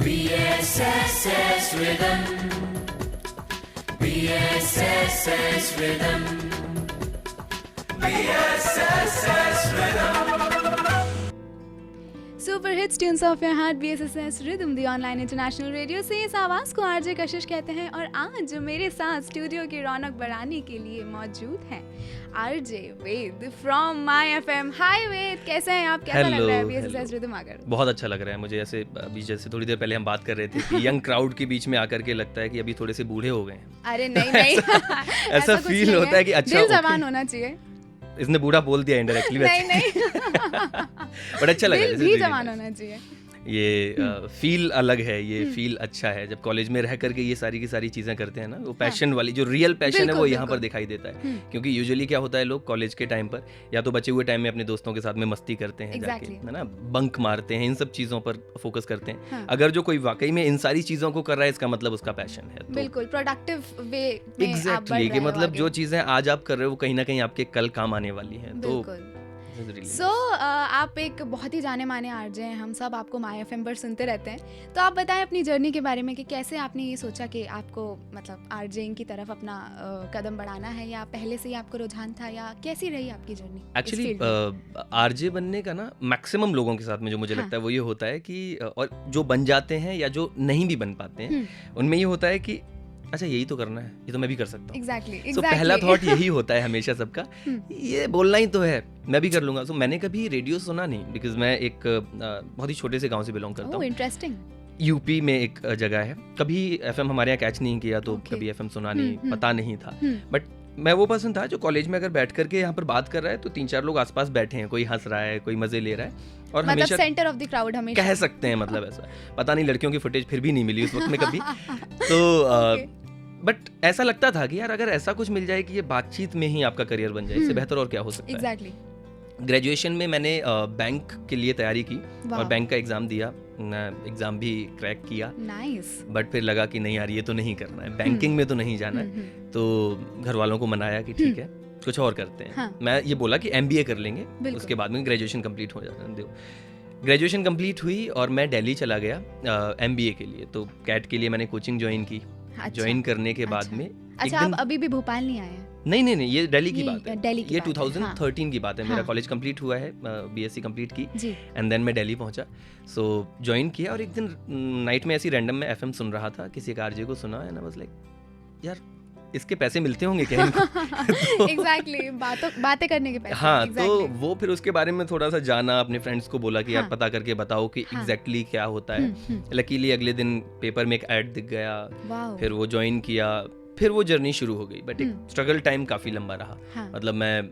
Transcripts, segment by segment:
BSSS Rhythm. BSSS Rhythm. BSSS Rhythm. Super hits tunes of your heart BSSS rhythm the online international radio से इस आवाज़ को RJ कशिश कहते हैं। और आज मेरे साथ स्टूडियो की रौनक बढ़ाने के लिए मौजूद हैं RJ Ved from my FM। Hi Ved, कैसे हैं आप? कैसा लग रहा है BSSS रिदम आकर? बहुत अच्छा लग रहा है मुझे। ऐसे अभी जैसे थोड़ी देर पहले हम बात कर रहे थे कि यंग क्राउड के बीच में आकर के लगता है कि अभी थोड़े से बूढ़े हो गए हैं। अरे नहीं ऐसा फील होता है कि अच्छा दिल जवान होना चाहिए। इसने बूढ़ा बोल दिया इनडायरेक्टली वैसे। नहीं बट अच्छा लगा। दिल भी जवान होना चाहिए। ये फील अलग है, ये फील अच्छा है जब कॉलेज में रह करके ये सारी की सारी चीज़ें करते हैं ना। वो पैशन वाली जो रियल पैशन है वो यहाँ पर दिखाई देता है। क्योंकि यूजुअली क्या होता है, लोग कॉलेज के टाइम पर या तो बचे हुए टाइम में अपने दोस्तों के साथ में मस्ती करते हैं जाके, है ना, बंक मारते हैं, इन सब चीज़ों पर फोकस करते हैं। अगर जो कोई वाकई में इन सारी चीज़ों को कर रहा है, इसका मतलब उसका पैशन है। तो बिल्कुल प्रोडक्टिव वे में एग्जैक्टली कि मतलब जो चीज़ें आज आप कर रहे हो वो कहीं ना कहीं आपके कल काम आने वाली हैं। तो आप एक बहुत ही जाने माने आरजे हैं, हम सब आपको माय FM पर सुनते रहते हैं। तो आप बताएं अपनी जर्नी के बारे में कि कैसे आपने ये सोचा कि आपको मतलब आरजेइंग की तरफ अपना कदम बढ़ाना है, या पहले से ही आपको रुझान था, या कैसी रही आपकी जर्नी? एक्चुअली आरजे बनने का ना मैक्सिमम लोगों के साथ में जो मुझे लगता है वो ये होता है कि और जो बन जाते हैं या जो नहीं भी बन पाते हैं उनमें ये होता है कि अच्छा यही तो करना है, ये तो मैं भी कर सकता हूँ। Exactly. So, पहला थॉट यही होता है हमेशा सबका, ये बोलना ही तो है, मैं भी कर लूंगा। मैंने कभी रेडियो सुना नहीं, बिकॉज मैं एक बहुत ही छोटे से गांव से बिलोंग करता हूँ। इंटरेस्टिंग। यूपी में एक जगह है, कभी FM हमारे यहाँ कैच नहीं किया, तो कभी FM सुना नहीं, पता नहीं था। बट मैं वो पर्सन था जो कॉलेज में अगर बैठ करके यहाँ पर बात कर रहा है तो 3-4 लोग आसपास बैठे हैं, कोई हंस रहा है, कोई मजे ले रहा है, और मतलब हमेशा सेंटर ऑफ द क्राउड हमेशा कह सकते हैं। मतलब ऐसा पता नहीं, लड़कियों की फुटेज फिर भी नहीं मिली उस वक्त में कभी। तो बट ऐसा लगता था कि यार अगर ऐसा कुछ मिल जाए कि ये बातचीत में ही आपका करियर बन जाए, इससे बेहतर और क्या हो सकता है। ग्रेजुएशन में मैंने बैंक के लिए तैयारी की और बैंक का एग्जाम दिया, एग्जाम भी क्रैक किया। बट फिर लगा कि नहीं यार ये तो नहीं करना है, बैंकिंग में तो नहीं जाना है। तो घर वालों को मनाया कि ठीक है कुछ और करते हैं। मैं ये बोला कि MBA कर लेंगे, उसके बाद में ग्रेजुएशन कंप्लीट हो जाए। ग्रेजुएशन कंप्लीट हुई और मैं दिल्ली चला गया MBA के लिए। तो कैट के लिए मैंने कोचिंग ज्वाइन की। ज्वाइन करने के बाद में अच्छा, आप अभी भी भोपाल नहीं आए हैं? नहीं, ये दिल्ली की बात है। ये 2013 की बात है। मेरा कॉलेज कंप्लीट हुआ है, BSc कंप्लीट की, एंड देन मैं दिल्ली पहुंचा। सो ज्वाइन किया और एक दिन नाइट में ऐसी रैंडम में FM सुन रहा था, किसी एक आरजे को सुना, एंड आई वाज लाइक यार इसके पैसे मिलते होंगे क्या इनको? एग्जैक्टली, बातें करने के पैसे। हाँ, तो वो फिर उसके बारे में थोड़ा सा जाना, अपने फ्रेंड्स को बोला कि यार पता करके बताओ कि एग्जैक्टली क्या होता है। लकीली अगले दिन पेपर में एक ऐड दिख गया, फिर वो ज्वाइन किया, फिर वो जर्नी शुरू हो गई। बट एक स्ट्रगल टाइम काफी लंबा रहा। मतलब मैं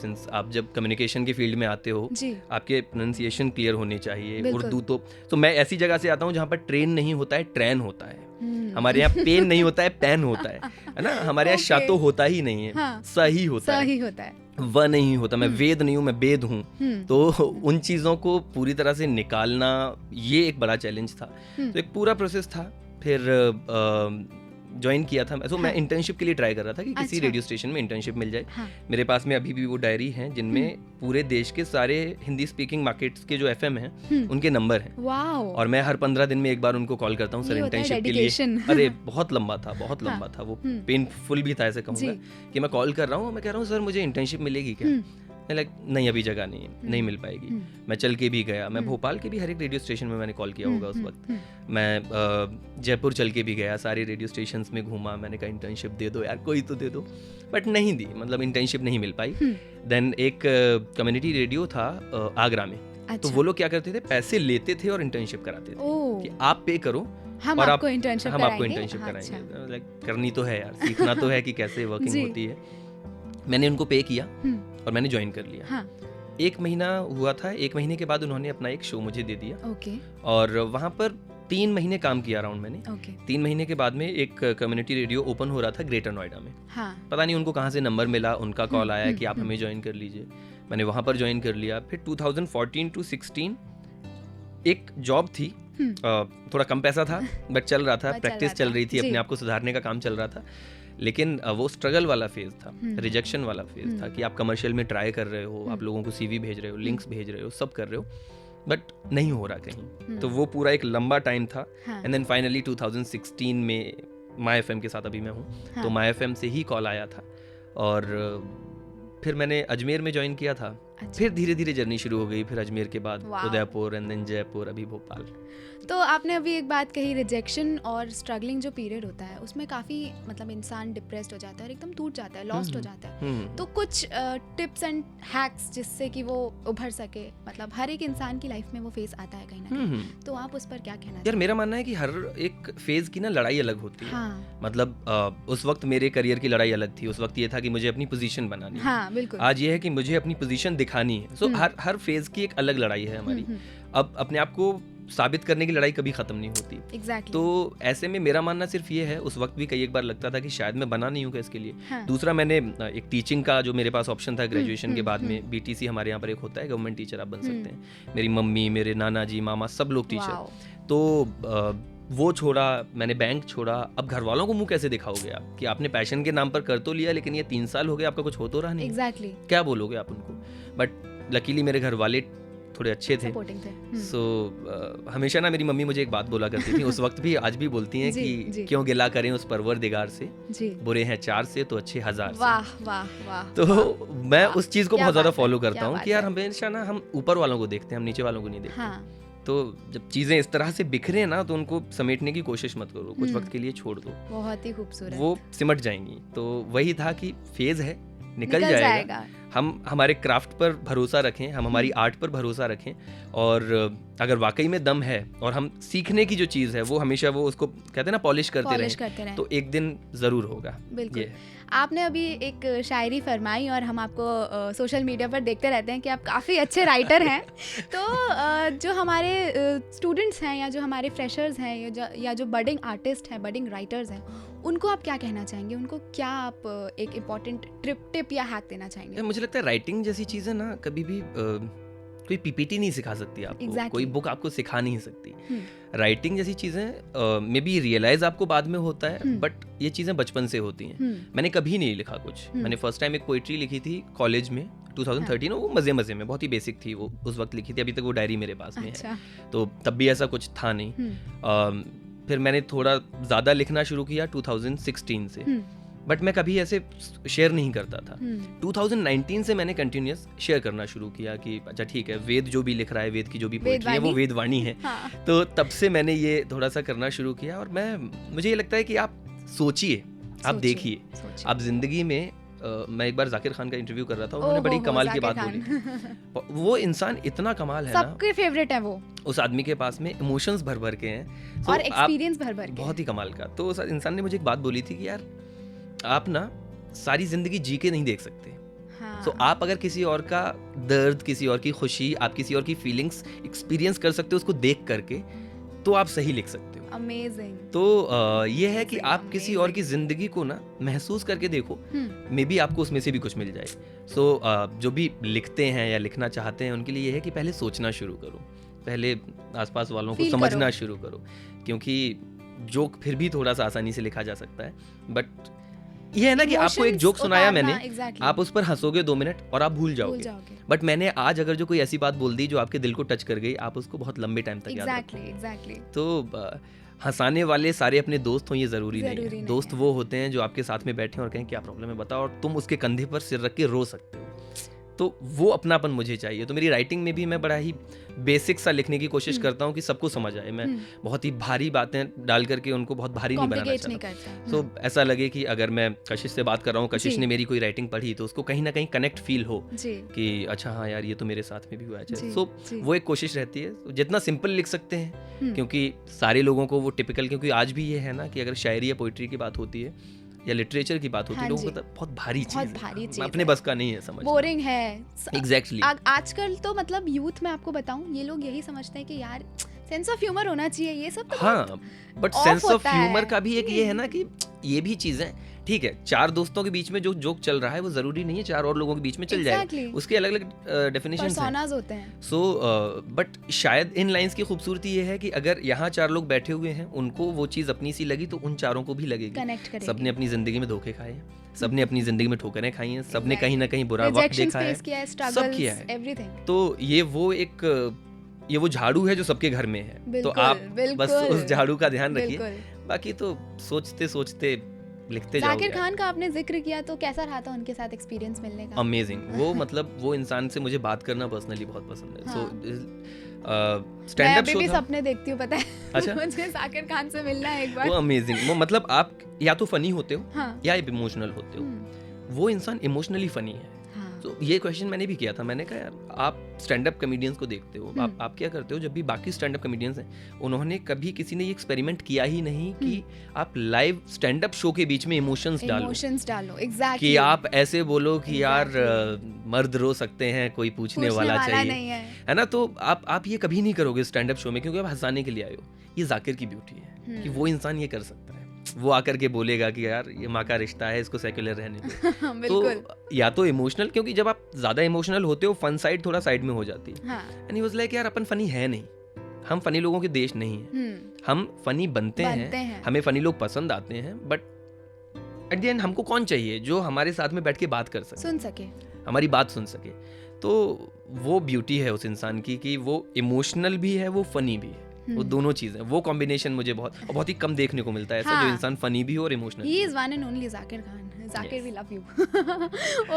सिंस आप जब कम्युनिकेशन के फील्ड में आते हो, आपके प्रोनाउंसिएशन क्लियर होने चाहिए। उर्दू तो मैं ऐसी जगह से आता हूँ जहाँ पर ट्रेन नहीं होता है, ट्रेन होता है। हमारे यहाँ पेन नहीं होता है, पेन होता है ना। हमारे यहाँ शातो होता ही नहीं है, सही होता है, वह नहीं होता। मैं वेद नहीं हूँ, मैं वेद हूँ। तो उन चीज़ों को पूरी तरह से निकालना ये एक बड़ा चैलेंज था। तो एक पूरा प्रोसेस था। फिर ज्वाइन किया था। तो मैं इंटर्नशिप के लिए ट्राई कर रहा था कि किसी रेडियो स्टेशन में इंटर्नशिप मिल जाए। मेरे पास में अभी भी वो डायरी है जिनमें पूरे देश के सारे हिंदी स्पीकिंग मार्केट्स के जो FM हैं उनके नंबर हैं। और मैं हर 15 दिन में एक बार उनको कॉल करता हूँ सर इंटर्नशिप के लिए। अरे बहुत लंबा था वो, पेनफुल भी था ऐसे कहूँगा कि मैं कॉल कर रहा हूँ, मैं कह रहा हूँ सर मुझे इंटर्नशिप मिलेगी क्या? लाइक नहीं अभी जगह नहीं मिल पाएगी। मैं चल के भी गया, मैं भोपाल के भी हर एक रेडियो स्टेशन में मैंने कॉल किया होगा उस वक्त। मैं जयपुर चल के भी गया, सारे रेडियो स्टेशंस में घूमा। मैंने कहा इंटर्नशिप दे दो यार, कोई तो दे दो, बट नहीं दी। मतलब इंटर्नशिप नहीं मिल पाई। देन एक कम्युनिटी रेडियो था आगरा में। तो वो लोग क्या करते थे, पैसे लेते थे और इंटर्नशिप कराते थे कि आप पे करो हम और आपको इंटर्नशिप कराएंगे। लाइक करनी तो है यार, सीखना तो है कि कैसे वर्किंग होती है। मैंने उनको पे किया और मैंने ज्वाइन कर लिया। 1 महीना हुआ था, 1 महीने के बाद उन्होंने अपना एक शो मुझे दे दिया। और वहाँ पर 3 महीने काम किया अराउंड मैंने। 3 महीने के बाद में एक कम्युनिटी रेडियो ओपन हो रहा था ग्रेटर नोएडा में। पता नहीं उनको कहाँ से नंबर मिला, उनका कॉल आया कि आप हमें ज्वाइन कर लीजिए। मैंने वहाँ पर ज्वाइन कर लिया। फिर 2014 to 16 एक जॉब थी, थोड़ा कम पैसा था बट चल रहा था, प्रैक्टिस चल रही थी, अपने आप को सुधारने का काम चल रहा था। लेकिन वो स्ट्रगल वाला फेज था, रिजेक्शन वाला फेज था कि आप कमर्शियल में ट्राई कर रहे हो, आप लोगों को CV भेज रहे हो, लिंक्स भेज रहे हो, सब कर रहे हो, बट नहीं हो रहा कहीं। तो वो पूरा एक लंबा टाइम था। एंड देन फाइनली 2016 में माय एफएम के साथ अभी मैं हूँ, तो माय एफएम से ही कॉल आया था और फिर मैंने अजमेर में ज्वाइन किया था। फिर धीरे धीरे जर्नी शुरू हो गई, फिर अजमेर के बाद उदयपुर एंड देन जयपुर, अभी भोपाल। तो आपने अभी एक बात कही, रिजेक्शन और स्ट्रगलिंग जो पीरियड होता है उसमें काफ़ी मतलब इंसान डिप्रेस्ड हो जाता है और एकदम टूट जाता है, लॉस्ट हो जाता है। तो कुछ टिप्स एंड हैक्स जिससे कि वो उभर सके, मतलब हर एक इंसान की लाइफ में वो फेज आता है कहीं ना कहीं, तो आप उस पर क्या कहना यार? मेरा मानना है कि हर एक फेज की ना लड़ाई अलग होती है। मतलब उस वक्त मेरे करियर की लड़ाई अलग थी। उस वक्त ये था कि मुझे अपनी पोजीशन बनानी है। बिल्कुल। आज ये है कि मुझे अपनी पोजीशन दिखानी है। सो हर फेज की एक अलग लड़ाई है हमारी। अब अपने आप को साबित करने की लड़ाई कभी खत्म नहीं होती। Exactly. तो ऐसे में मेरा मानना सिर्फ ये है, उस वक्त भी कई एक बार लगता था कि शायद मैं बना नहीं हूँ इसके लिए। दूसरा, मैंने एक टीचिंग का जो मेरे पास ऑप्शन था ग्रेजुएशन के बाद में, बीटीसी हमारे यहाँ पर एक होता है, गवर्नमेंट टीचर आप बन सकते हैं। मेरी मम्मी, मेरे नाना जी, मामा सब लोग टीचर। तो वो छोड़ा, मैंने बैंक छोड़ा। अब घर वालों को मुंह कैसे दिखाओगे आप कि आपने पैशन के नाम पर कर तो लिया, लेकिन ये 3 साल हो गए आपका कुछ हो तो रहा नहीं। Exactly. क्या बोलोगे आप उनको? बट लकीली मेरे घर वाले थोड़े अच्छे थे। सो हमेशा ना मेरी मम्मी मुझे एक बात बोला करती थी, उस वक्त भी आज भी बोलती हैं कि क्यों गिला करें उस परवरदिगार से, बुरे हैं 4 से तो अच्छे 1000 से। वाह वाह वाह। तो मैं उस चीज को बहुत ज्यादा फॉलो करता हूँ कि यार हमेशा ना हम ऊपर वालों को देखते हैं, हम नीचे वालों को नहीं देखते। तो जब चीजें इस तरह से बिखरे ना, तो उनको समेटने की कोशिश मत करो, कुछ वक्त के लिए छोड़ दो। बहुत ही खूबसूरत। वो सिमट जाएंगी। तो वही था कि फेज है, निकल जाएगा। हम हमारे क्राफ्ट पर भरोसा रखें, हम हमारी आर्ट पर भरोसा रखें, और अगर वाकई में दम है और हम सीखने की जो चीज़ है वो हमेशा वो उसको कहते हैं ना पॉलिश करते रहें, तो एक दिन ज़रूर होगा। बिल्कुल। आपने अभी एक शायरी फरमाई और हम आपको सोशल मीडिया पर देखते रहते हैं कि आप काफ़ी अच्छे राइटर हैं। तो जो हमारे स्टूडेंट्स हैं या जो हमारे फ्रेशर्स हैं या जो बडिंग आर्टिस्ट हैं, बडिंग राइटर्स हैं, उनको आप क्या कहना चाहेंगे? उनको क्या आप एक इम्पॉर्टेंट टिप या हैक देना चाहेंगे? मुझे लगता है राइटिंग जैसी चीज़ें ना कभी भी कोई पीपीटी नहीं सिखा सकती आपको। Exactly. कोई बुक आपको सिखा नहीं सकती। राइटिंग जैसी चीज़ें मे बी रियलाइज आपको बाद में होता है, बट ये चीज़ें बचपन से होती हैं। मैंने कभी नहीं लिखा कुछ। मैंने फर्स्ट टाइम एक पोइट्री लिखी थी कॉलेज में 2013, वो मज़े में बहुत ही बेसिक थी, वो उस वक्त लिखी थी। अभी तक वो डायरी मेरे पास में है। तो तब भी ऐसा कुछ था नहीं। फिर मैंने थोड़ा ज़्यादा लिखना शुरू किया 2016 से, बट मैं कभी ऐसे शेयर नहीं करता था। 2019 से मैंने कंटिन्यूस शेयर करना शुरू किया कि अच्छा ठीक है, वेद जो भी लिख रहा है, वेद की जो भी पोएट्री है वो वेदवाणी है। तो तब से मैंने ये थोड़ा सा करना शुरू किया। और मुझे ये लगता है कि आप सोचिए, आप देखिए, आप जिंदगी में मैं एक बार जाकिर खान का इंटरव्यू कर रहा था, उन्होंने बड़ी कमाल की बात बोली। वो इंसान इतना कमाल है, सबके फेवरेट है वो। उस आदमी के पास में इमोशंस भर भर के हैं और एक्सपीरियंस भर भर के, बहुत ही कमाल का। तो उस इंसान ने मुझे एक बात बोली थी कि यार आप ना सारी जिंदगी जी के नहीं देख सकते। तो आप अगर किसी और का दर्द, किसी और की खुशी, आप किसी और की फीलिंग्स एक्सपीरियंस कर सकते हो उसको देख करके, तो आप सही लिख सकते हो। अमेजिंग। तो ये है कि आप किसी और की जिंदगी को ना महसूस करके देखो, मे बी आपको उसमें से भी कुछ मिल जाए। सो जो भी लिखते हैं या लिखना चाहते हैं उनके लिए ये है कि पहले सोचना शुरू करो, पहले आसपास वालों को समझना शुरू करो, क्योंकि जोक फिर भी थोड़ा सा आसानी से लिखा जा सकता है, बट ये है ना कि आपको एक जोक सुनाया मैंने, आप उस पर हंसोगे 2 मिनट और आप भूल जाओगे। बट मैंने आज अगर जो कोई ऐसी बात बोल दी जो आपके दिल को टच कर गई, आप उसको बहुत लंबे टाइम तक याद रखोगे। तो हंसाने वाले सारे अपने दोस्त हों ये जरूरी नहीं है। दोस्त वो होते हैं जो आपके साथ में बैठे और कहें क्या प्रॉब्लम है बताओ, और तुम उसके कंधे पर सिर रख के रो सकते हो। तो वो अपनापन मुझे चाहिए। तो मेरी राइटिंग में भी मैं बड़ा ही बेसिक सा लिखने की कोशिश करता हूँ कि सबको समझ आए। मैं बहुत ही भारी बातें डाल करके उनको बहुत भारी नहीं बनाना चाहता। तो ऐसा लगे कि अगर मैं कशिश से बात कर रहा हूँ, कशिश ने मेरी कोई राइटिंग पढ़ी, तो उसको कहीं ना कहीं कनेक्ट फील हो कि अच्छा हाँ यार ये तो मेरे साथ में भी हुआ है। सो वो एक कोशिश रहती है जितना सिंपल लिख सकते हैं, क्योंकि सारे लोगों को वो टिपिकल, क्योंकि आज भी ये है ना कि अगर शायरी या पोइट्री की बात होती है या लिटरेचर की बात होती है, लोगों को बहुत भारी चीज है, अपने बस का नहीं है, समझ बोरिंग है। एग्जैक्टली। आजकल तो मतलब यूथ में आपको बताऊं, ये लोग यही समझते हैं कि यार सेंस ऑफ ह्यूमर होना चाहिए, ये सब तो हाँ, बट सेंस ऑफ ह्यूमर का भी एक ये है ना कि ये भी चीजें ठीक है, 4 दोस्तों के बीच में जो जोक चल रहा है वो जरूरी नहीं है 4 और लोगों के बीच में चल जाए, उसके अलग अलग डेफिनेशंस होते हैं। सो बट शायद इन लाइंस की खूबसूरती ये है कि अगर यहाँ 4 लोग बैठे हुए हैं, उनको वो चीज अपनी सी लगी तो उन चारों को भी लगेगी। सबने अपनी जिंदगी में धोखे खाए, सबने अपनी जिंदगी में ठोकरें खाई हैं, सबने कहीं ना कहीं बुरा वक्त देखा है, सब किया है। तो ये वो एक ये वो झाड़ू है जो सबके घर में है, तो बिल्कुल, आप बस बिल्कुल, उस झाड़ू का ध्यान रखिए, बिल्कुल। बाकी तो सोचते सोचते लिखते जाकिर जाओगे। खान का आपने जिक्र किया, तो कैसा रहा था उनके साथ एक्सपीरियंस मिलने का? अमेजिंग, वो मतलब वो इंसान से मुझे बात करना पर्सनली बहुत पसंद है। सो मैं स्टैंड अप अभी शो भी था, सपने देखती हूँ, पता है। अच्छा। मुझे जाकिर खान से मिलना है एक बार। वो अमेजिंग, वो मतलब आप या तो फनी होते हो हाँ। या इमोशनल होते हो। वो इंसान इमोशनली फनी है। तो ये क्वेश्चन मैंने भी किया था, मैंने कहा यार आप स्टैंड अप कॉमेडियंस को देखते हो, आप क्या करते हो जब भी बाकी स्टैंड अप कॉमेडियंस हैं, उन्होंने कभी किसी ने ये एक्सपेरिमेंट किया ही नहीं कि आप लाइव स्टैंड अप शो के बीच में इमोशंस डालो, एग्जैक्टली, कि आप ऐसे बोलो कि यार मर्द रो सकते हैं, कोई पूछने वाला चाहिए, नहीं है ना। तो आप ये कभी नहीं करोगे स्टैंड अप शो में, क्योंकि आप हंसाने के लिए आए हो। ये जाकिर की ब्यूटी है कि वो इंसान ये कर सकता है। वो आकर के बोलेगा कि यार ये माँ का रिश्ता है, इसको सेक्युलर रहने दो। तो या तो इमोशनल, क्योंकि जब आप ज्यादा इमोशनल होते हो फन साइड थोड़ा साइड में हो जाती है। एंड ही वाज लाइक यार अपन फनी है नहीं, हम फनी लोगों के देश नहीं है, हम फनी बनते हैं, हमें फनी लोग पसंद आते हैं, बट एट द एंड हमको कौन चाहिए जो हमारे साथ में बैठ के बात कर सके, सुन सके, हमारी बात सुन सके। तो वो ब्यूटी है उस इंसान की कि वो इमोशनल भी है, वो फनी भी है, वो दोनों चीजें, वो कॉम्बिनेशन मुझे बहुत ही कम देखने को मिलता है ऐसा, जो इंसान फनी भी हो और emotional. He is one and only Zakir Khan. Zakir, we love you.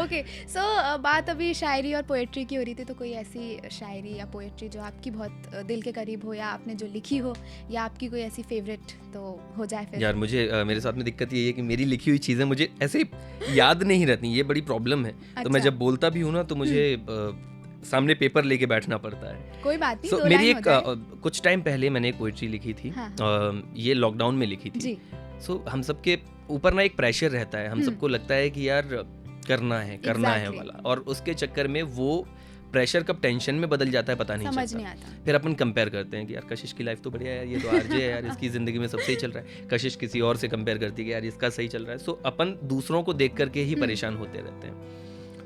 Okay, so बात अभी शायरी और पोएट्री की हो रही थी, तो कोई ऐसी शायरी या पोएट्री जो आपकी बहुत दिल के करीब हो, या आपने जो लिखी हो, या आपकी कोई ऐसी फेवरेट तो हो जाए फिर? यार मुझे मेरे साथ में दिक्कत ये है कि मेरी लिखी हुई चीजें मुझे ऐसे याद नहीं रहती, ये बड़ी प्रॉब्लम है। तो मैं जब बोलता भी हूँ ना, तो मुझे सामने पेपर लेके बैठना पड़ता है। कोई बात नहीं। मेरी एक कुछ टाइम पहले मैंने एक पोएट्री लिखी थी, ये लॉकडाउन में लिखी थी। हम सबके ऊपर ना एक प्रेशर रहता है, हम सबको लगता है कि यार करना है वाला, और उसके चक्कर में वो प्रेशर कब टेंशन में बदल जाता है पता नहीं चलता। फिर अपन कंपेयर करते हैं कि यार कशिश की लाइफ तो बढ़िया है, ये तो आरजे है यार, इसकी जिंदगी में सब सही चल रहा है। कशिश किसी और से कंपेयर करती है कि यार इसका सही चल रहा है। सो अपन दूसरों को देख करके ही परेशान होते रहते हैं।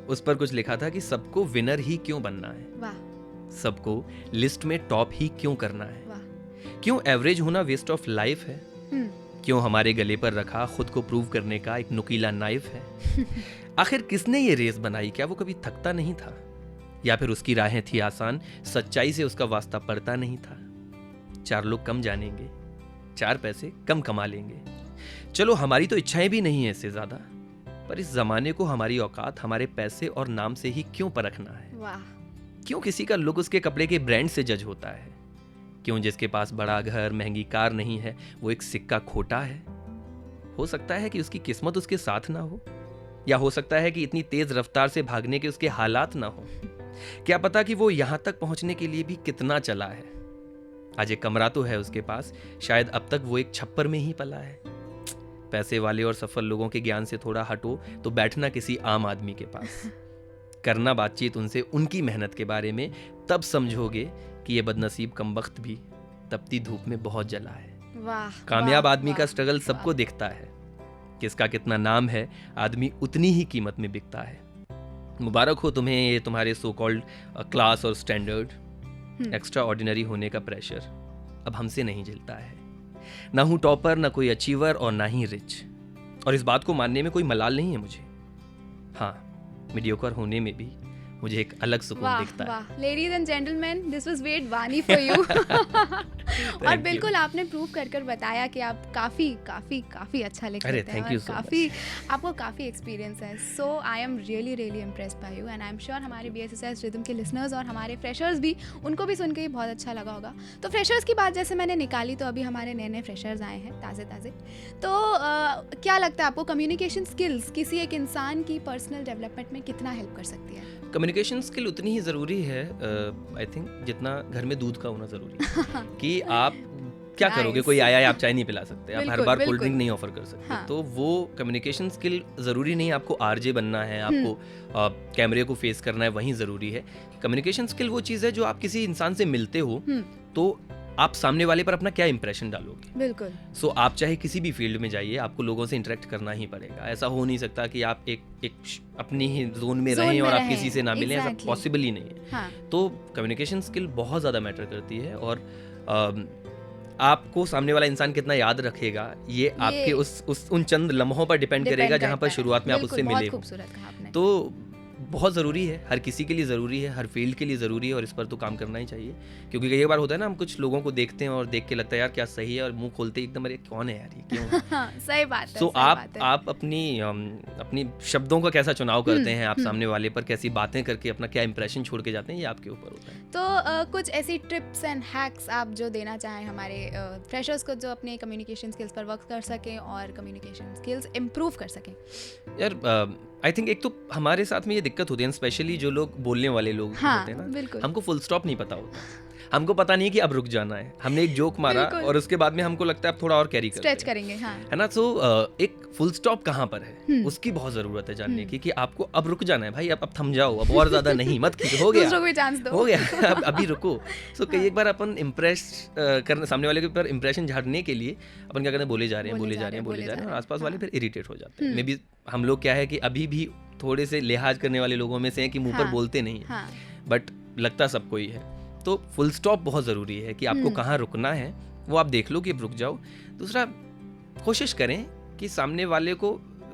उस पर कुछ लिखा था कि सबको विनर ही क्यों बनना है, सबको लिस्ट में टॉप ही क्यों करना है, क्यों एवरेज होना वेस्ट ऑफ लाइफ है, क्यों हमारे गले पर रखा खुद को प्रूव करने का एक नुकीला नाइफ है। आखिर किसने ये रेस बनाई, क्या वो कभी थकता नहीं था, या फिर उसकी राहें थी आसान, सच्चाई से उसका वास्ता पड़ता नहीं था। 4 लोग कम जानेंगे, 4 पैसे कम कमा लेंगे, चलो हमारी तो इच्छाएं भी नहीं है इससे ज्यादा, पर इस जमाने को हमारी औकात हमारे पैसे और नाम से ही क्यों परखना है। क्यों किसी का लुक उसके कपड़े के ब्रांड से जज होता है, क्यों जिसके पास बड़ा घर महंगी कार नहीं है वो एक सिक्का खोटा है। हो सकता है कि उसकी किस्मत उसके साथ ना हो, या हो सकता है कि इतनी तेज रफ्तार से भागने के उसके हालात ना हो। क्या पता कि वो यहां तक पहुंचने के लिए भी कितना चला है। आज एक कमरा तो है उसके पास, शायद अब तक वो एक छप्पर में ही पला है। पैसे वाले और सफल लोगों के ज्ञान से थोड़ा हटो तो बैठना किसी आम आदमी के पास, करना बातचीत उनसे उनकी मेहनत के बारे में, तब समझोगे कि ये बदनसीब कमबख्त भी तपती धूप में बहुत जला है। कामयाब आदमी का स्ट्रगल सबको दिखता है, किसका कितना नाम है आदमी उतनी ही कीमत में बिकता है। मुबारक हो तुम्हें ये तुम्हारे सो कॉल्ड क्लास और स्टैंडर्ड। एक्स्ट्रा ऑर्डिनरी होने का प्रेशर अब हमसे नहीं झेलता है, ना हूँ टॉपर, ना कोई अचीवर और ना ही रिच, और इस बात को मानने में कोई मलाल नहीं है मुझे। हाँ, मीडियोकर होने में भी मुझे एक अलग सुकून दिखता है। Ladies and gentleman, this was wait वानी फॉर यू। और बिल्कुल आपने प्रूव कर बताया कि आप काफी अच्छा लिख लेते हैं, काफी आपको काफी एक्सपीरियंस है। So I am really impressed by you, and I am sure हमारे BSSS रिदम के लिसनर्स और हमारे फ्रेशर्स भी, उनको भी सुन के बहुत अच्छा लगा होगा। तो फ्रेशर्स की बात जैसे मैंने निकाली, तो अभी हमारे नए फ्रेशर्स आए हैं ताज़े, तो क्या लगता है आपको कम्युनिकेशन स्किल्स किसी एक इंसान की पर्सनल डेवलपमेंट में कितना हेल्प कर सकती है? कम्युनिकेशन स्किल उतनी ही ज़रूरी है आई थिंक जितना घर में दूध का होना ज़रूरी है। कि आप क्या करोगे, कोई आया है आप चाय नहीं पिला सकते, आप हर बार कोल्ड ड्रिंक नहीं ऑफर कर सकते। हाँ। तो वो कम्युनिकेशन स्किल ज़रूरी नहीं आपको आरजे बनना है, आपको कैमरे को फेस करना है, वहीं ज़रूरी है। कम्युनिकेशन स्किल वो चीज़ है जो आप किसी इंसान से मिलते हो तो आप सामने वाले पर अपना क्या इंप्रेशन डालोगे। बिल्कुल। सो आप चाहे किसी भी फील्ड में जाइए, आपको लोगों से इंटरेक्ट करना ही पड़ेगा। ऐसा हो नहीं सकता कि आप एक अपनी ही जोन में रहें और आप किसी से ना मिलें, ऐसा पॉसिबल ही नहीं है। हाँ। तो कम्युनिकेशन स्किल बहुत ज़्यादा मैटर करती है, और आपको सामने वाला इंसान कितना याद रखेगा ये आपके उन चंद लम्हों पर डिपेंड करेगा जहाँ पर शुरुआत में आप उससे मिले हो। तो बहुत ज़रूरी है, हर किसी के लिए ज़रूरी है, हर फील्ड के लिए ज़रूरी है और इस पर तो काम करना ही चाहिए। क्योंकि कई बार होता है ना, हम कुछ लोगों को देखते हैं और देख के लगता है यार क्या सही है, और मुंह खोलते ही एकदम अरे कौन है यार ये, क्यों? सही बात है। सो आप अपनी शब्दों का कैसा चुनाव करते हैं, आप सामने वाले पर कैसी बातें करके अपना क्या इंप्रेशन छोड़ के जाते हैं, ये आपके ऊपर होता है। तो कुछ ऐसी टिप्स एंड हैक्स आप जो देना चाहें हमारे फ्रेशर्स को, जो अपने कम्युनिकेशन स्किल्स पर वर्क कर सकें और कम्युनिकेशन स्किल्स इम्प्रूव कर सकें? यार आई थिंक एक तो हमारे साथ में ये दिक्कत होती है, स्पेशली जो लोग बोलने वाले लोग होते हैं ना, बिल्कुल। हमको फुल स्टॉप नहीं पता होता, हमको पता नहीं है कि अब रुक जाना है। हमने एक जोक मारा और उसके बाद में हमको लगता है अब थोड़ा और कैरी स्ट्रेच करेंगे, हाँ। है ना। सो एक फुल स्टॉप कहाँ पर है, उसकी बहुत ज़रूरत है जानने की, कि आपको अब रुक जाना है भाई, अब थम जाओ, अब और ज़्यादा नहीं, मत खींचो, हो गया, दूसरों को भी चांस दो, हो गया, अब अभी रुको। सो कई एक बार अपन इम्प्रेस करने, सामने वाले के ऊपर इम्प्रेशन झाड़ने के लिए अपन क्या करते हैं, बोले जा रहे हैं और आसपास वाले फिर इरिटेट हो जाते हैं। मे बी हम लोग क्या है कि अभी भी थोड़े से लिहाज करने वाले लोगों में से हैं कि मुंह पर बोलते नहीं है, बट लगता सबको ही है। तो फुल स्टॉप बहुत ज़रूरी है कि आपको कहाँ रुकना है वो आप देख लो कि अब रुक जाओ। दूसरा, कोशिश करें कि सामने वाले को,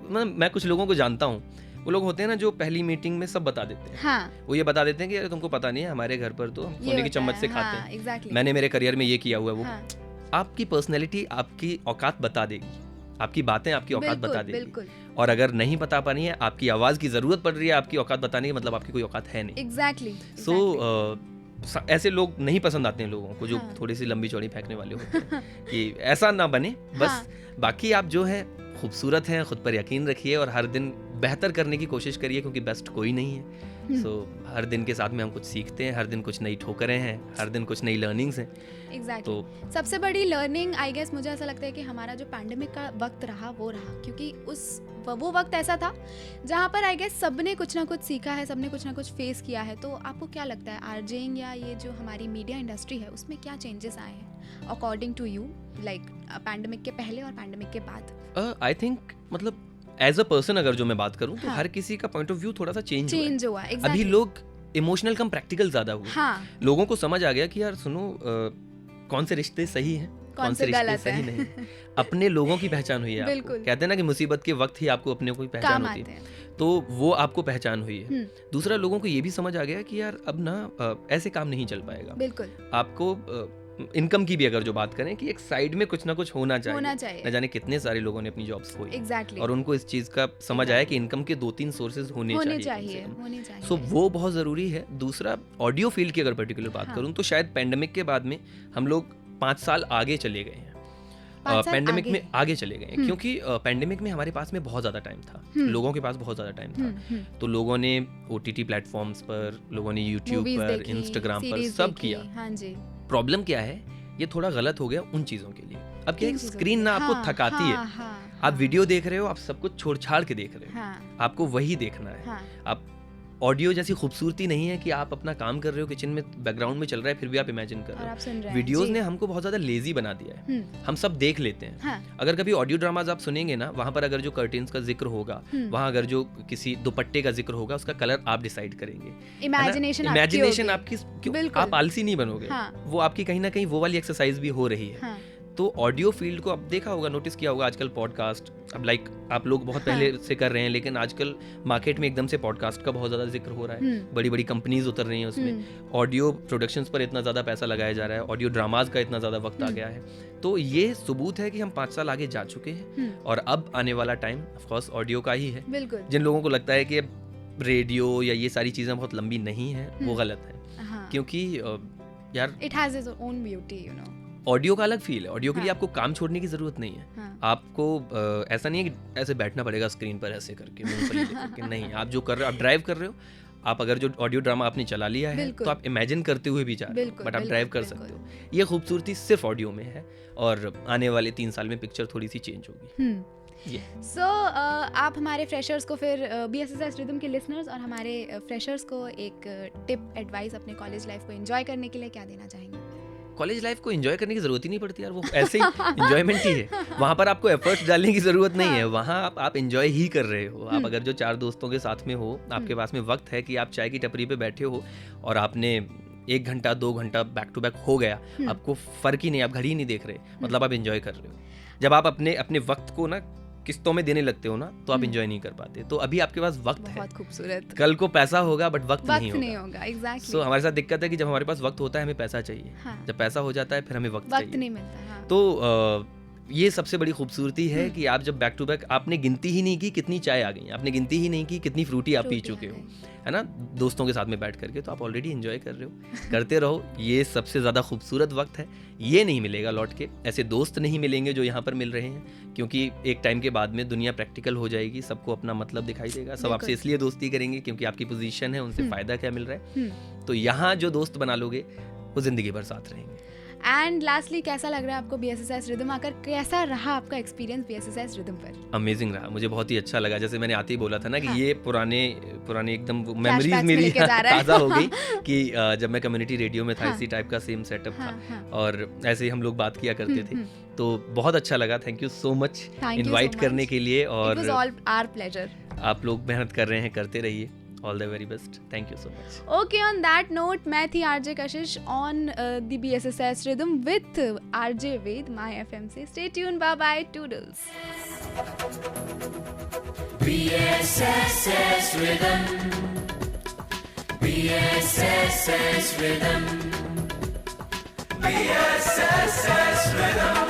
मैं कुछ लोगों को जानता हूँ, वो लोग होते हैं ना जो पहली मीटिंग में सब बता देते हैं। हाँ। वो ये बता देते हैं कि अरे तुमको पता नहीं है, हमारे घर पर तो हम सोने की चम्मच से खाते हैं, exactly. मैंने मेरे करियर में ये किया हुआ है। वो आपकी पर्सनैलिटी आपकी औकात बता देगी, आपकी बातें आपकी औकात बता देगी। और अगर नहीं बता पा रही है, आपकी आवाज़ की ज़रूरत पड़ रही है आपकी औकात बताने की, मतलब आपकी कोई औकात है नहीं। एग्जैक्टली। सो ऐसे लोग नहीं पसंद आते हैं लोगों को, जो थोड़ी सी लंबी चौड़ी फेंकने वाले होते हैं कि ऐसा ना बने बस। बाकी आप जो है खूबसूरत हैं, खुद पर यकीन रखिए और हर दिन बेहतर करने की कोशिश करिए, क्योंकि बेस्ट कोई नहीं है। सो हर दिन के साथ में हम कुछ सीखते हैं, हर दिन कुछ नई ठोकरें हैं, हर दिन कुछ नई लर्निंग्स हैं। Exactly. तो सबसे बड़ी लर्निंग आई गेस मुझे ऐसा लगता है कि हमारा जो पैंडेमिक का वक्त रहा वो रहा, क्योंकि वो वक्त ऐसा था जहाँ पर आई गेस सबने कुछ ना कुछ सीखा है, सबने कुछ ना कुछ फेस किया है। तो आपको क्या लगता है आरजेइंग या ये जो हमारी मीडिया इंडस्ट्री है उसमें क्या चेंजेस आए हैं according to you, like pandemic के पहले और पैंडेमिक के बाद? आई थिंक मतलब एज अ पर्सन अगर जो मैं बात करूं तो हर किसी का पॉइंट ऑफ व्यू थोड़ा सा चेंज हुआ है। exactly. अभी लोग इमोशनल कम प्रैक्टिकल ज्यादा हुए। लोगों को समझ आ गया कि यार सुनो, कौन से रिश्ते सही हैं, कौन से रिश्ते सही नहीं। अपने लोगों की पहचान हुई है आपको। कहते हैं ना कि मुसीबत के वक्त ही आपको अपने को ही पहचान होती है, तो वो आपको पहचान हुई है। दूसरा, लोगों को ये भी समझ आ गया कि यार अब ना ऐसे काम नहीं चल पाएगा। बिल्कुल। आपको इनकम की भी अगर जो बात करें कि एक साइड में कुछ ना कुछ होना चाहिए। न जाने कितने सारे लोगों ने अपनी जॉब्स खोई। Exactly. और उनको इस चीज का समझ आया कि इनकम के 2-3 सोर्सेज होने चाहिए। सो वो बहुत जरूरी है। दूसरा, ऑडियो फील्ड की अगर पर्टिकुलर बात करूं तो शायद पैंडेमिक के बाद में हम लोग 5 साल आगे चले गए हैं। पैंडेमिक में आगे चले गए क्योंकि पैंडेमिक में हमारे पास में बहुत ज़्यादा टाइम था, लोगों के पास बहुत ज़्यादा टाइम था। तो लोगों ने OTT प्लेटफॉर्म्स पर, लोगों ने यूट्यूब पर, इंस्टाग्राम पर सब किया। प्रॉब्लम क्या है, ये थोड़ा गलत हो गया उन चीज़ों के लिए। अब क्या है, स्क्रीन ना आपको थकाती है। आप वीडियो देख रहे हो, आप सब कुछ छोड़ छाड़ के देख रहे हो, आपको वही देखना है। आप ऑडियो जैसी खूबसूरती नहीं है कि आप अपना काम कर रहे हो, किचन में बैकग्राउंड में चल रहा है, फिर भी आप इमेजिन कर रहे हो। वीडियोस ने हमको बहुत ज्यादा लेजी बना दिया है। हम सब देख लेते हैं। अगर कभी ऑडियो ड्रामाज आप सुनेंगे ना, वहां पर अगर जो कर्टेन्स का जिक्र होगा, वहां अगर जो किसी दुपट्टे का जिक्र होगा, उसका कलर आप डिसाइड करेंगे। इमेजिनेशन आपकी, आप आलसी नहीं बनोगे। वो आपकी कहीं ना कहीं वो वाली एक्सरसाइज भी हो रही है। तो ऑडियो फील्ड को अब देखा होगा, नोटिस किया होगा, आजकल पॉडकास्ट, अब लाइक आप लोग बहुत पहले से कर रहे हैं, लेकिन आजकल मार्केट में एकदम से पॉडकास्ट का बहुत ज़्यादा जिक्र हो रहा है। बड़ी बड़ी कंपनीज उतर रही हैं उसमें। ऑडियो प्रोडक्शंस पर इतना ज़्यादा पैसा लगाया जा रहा है, ऑडियो ड्रामाज का इतना ज़्यादा वक्त आ गया है। तो ये सबूत है कि हम 5 साल आगे जा चुके हैं और अब आने वाला टाइम ऑफकोर्स ऑडियो का ही है। जिन लोगों को लगता है कि रेडियो या ये सारी चीज़ें बहुत लंबी नहीं है, वो गलत है। क्योंकि यार it has its own beauty, you know. Audio का अलग फील है। ऑडियो के लिए आपको काम छोड़ने की जरूरत नहीं है। आपको ऐसा नहीं है कि ऐसे बैठना पड़ेगा स्क्रीन पर ऐसे करके, मूंगफली करके। नहीं, आप जो कर रहे हो, आप ड्राइव कर रहे हो, आप अगर जो ऑडियो ड्रामा आपने चला लिया है तो आप इमेजिन करते हुए भी जा रहे हो, बट आप ड्राइव कर सकते हो। ये खूबसूरती सिर्फ ऑडियो में है और आने वाले 3 साल में पिक्चर थोड़ी सी चेंज होगी। सो आप हमारे फ्रेशर्स को फिर BSSS रिदम के लिसनर्स और हमारे फ्रेशर्स को एक टिप, एडवाइस अपने कॉलेज लाइफ को एंजॉय करने के लिए क्या देना चाहेंगे? कॉलेज लाइफ को एंजॉय करने की जरूरत ही नहीं पड़ती यार, वो ऐसे ही एंजॉयमेंट ही है। वहाँ पर आपको एफर्ट्स डालने की जरूरत नहीं है, वहाँ आप एंजॉय ही कर रहे हो। आप अगर जो 4 दोस्तों के साथ में हो, आपके पास में वक्त है कि आप चाय की टपरी पे बैठे हो और आपने 1 घंटा 2 घंटा बैक टू बैक हो गया, आपको फर्क ही नहीं, आप घड़ी ही नहीं देख रहे, मतलब आप एंजॉय कर रहे हो। जब आप अपने वक्त को ना किस्तों में देने लगते हो ना तो आप एंजॉय नहीं कर पाते। तो अभी आपके पास वक्त है, बहुत खूबसूरत। कल को पैसा होगा बट वक्त नहीं होगा। एग्जैक्टली। सो हमारे साथ दिक्कत है कि जब हमारे पास वक्त होता है हमें पैसा चाहिए, जब पैसा हो जाता है फिर हमें वक्त चाहिए, नहीं मिलता। तो ये सबसे बड़ी खूबसूरती है कि आप जब बैक टू बैक, आपने गिनती ही नहीं की कितनी चाय आ गई, आपने गिनती ही नहीं की कितनी फ्रूटी आप पी चुके हो, है ना, दोस्तों के साथ में बैठ करके, तो आप ऑलरेडी एंजॉय कर रहे हो, करते रहो। ये सबसे ज़्यादा खूबसूरत वक्त है, ये नहीं मिलेगा लौट के, ऐसे दोस्त नहीं मिलेंगे जो यहाँ पर मिल रहे हैं, क्योंकि एक टाइम के बाद में दुनिया प्रैक्टिकल हो जाएगी, सबको अपना मतलब दिखाई देगा, सब आपसे इसलिए दोस्ती करेंगे क्योंकि आपकी पोजीशन है, उनसे फ़ायदा क्या मिल रहा है। तो यहाँ जो दोस्त बना लोगे वो ज़िंदगी भर साथ रहेंगे। एंड लास्टली, कैसा लग रहा है आपको BSS रिदम आकर? कैसा रहा आपका एक्सपीरियंस BSS रिदम पर? अमेजिंग रहा, मुझे बहुत ही अच्छा लगा। जैसे मैंने आते ही बोला था ना कि ये पुराने एकदम मेमोरीज मेरी ताज़ा हो गई कि जब मैं कम्युनिटी रेडियो में था, इसी टाइप का सेम सेटअप था और ऐसे ही हम लोग बात किया करते थे, तो बहुत अच्छा लगा। Thank you so much invite करने के लिए, और इट वाज आवर प्लेजर। आप लोग मेहनत कर रहे हैं, करते रहिए। All the very best. Thank you so much. Okay, on that note, मैं थी RJ Kashish on the BSS Rhythm with RJ Ved, My FM से। Stay tuned. Bye bye. Toodles. BSS Rhythm. BSS Rhythm. BSS Rhythm.